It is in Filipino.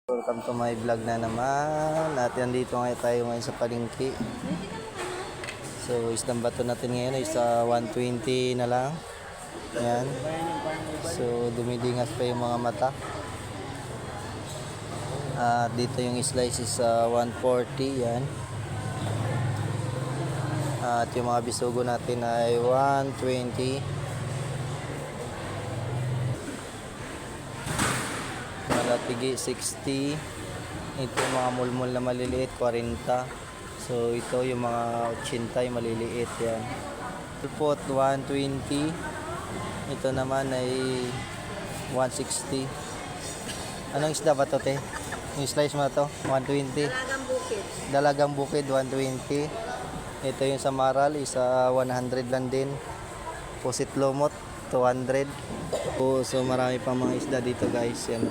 Welcome to my vlog na naman. At dito ngayon tayo ngayon sa palengke. So isdang bato natin ngayon ay sa 120 na lang. Yan. So dumidingas pa yung mga mata. At dito yung slice is 140. Yan. At yung mga bisugo natin ay 120. Malatigi 60. Ito yung mga mulmul na maliliit 40. So ito yung mga 80 yung maliliit yan. Pulpot 120. Ito naman ay 160. Anong isda ba to, te? Yung slice mo na to 120. Dalagang bukid 120. Ito yung sa Maral is 100 lang din. Pusit lumot 200. So marami pang mga isda dito guys yan.